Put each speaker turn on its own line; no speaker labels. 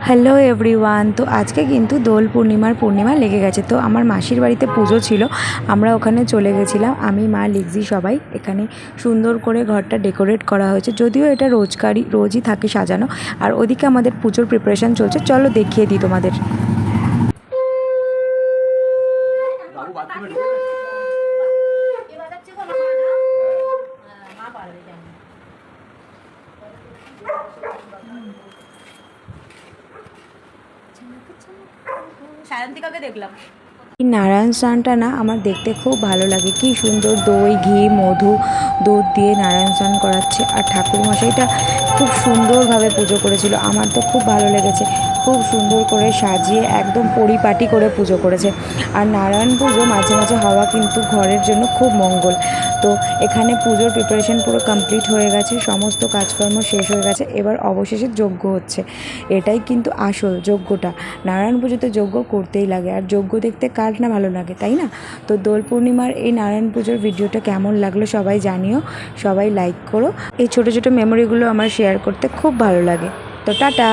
Hello everyone. তো আজকে কিন্তু দোল পূর্ণিমা লেগে গেছে। তো আমার মাসির বাড়িতে পুজো ছিল, আমরা ওখানে চলে গেছিলাম। আমি, মা, লিগজি সবাই। এখানে সুন্দর করে ঘরটা ডেকোরেট করা হয়েছে, যদিও এটা রোজই থাকে সাজানো। আর ওদিকে আমাদের পুজোর প্রিপারেশান চলছে, চলো দেখিয়ে দিই তোমাদের।
সায়ন্তিকাকে দেখলাম।
এই নারায়ণ স্নানটা না আমার দেখতে খুব ভালো লাগে। কি সুন্দর দই, ঘি, মধু, দুধ দিয়ে নারায়ণ স্নান করাচ্ছে। আর ঠাকুরমশাইটা খুব সুন্দরভাবে পুজো করেছিল, আমার তো খুব ভালো লেগেছে। খুব সুন্দর করে সাজিয়ে একদম পরিপাটি করে পুজো করেছে। আর নারায়ণ পুজো মাঝে মাঝে হওয়া কিন্তু ঘরের জন্য খুব মঙ্গল। তো এখানে পুজোর প্রিপারেশন পুরো কমপ্লিট হয়ে গেছে, সমস্ত কাজকর্ম শেষ হয়ে গেছে। এবার অবশেষে যজ্ঞ হচ্ছে। এটাই কিন্তু আসল যজ্ঞটা। নারায়ণ পুজোতে যজ্ঞ করতেই লাগে, আর যজ্ঞ দেখতে কার না ভালো লাগে, তাই না? তো দোল পূর্ণিমার এই নারায়ণ পুজোর ভিডিওটা কেমন লাগলো সবাই জানিও, সবাই লাইক করো। এই ছোটো ছোটো মেমোরিগুলো আমার শেয়ার করতে খুব ভালো লাগে। তো টাটা।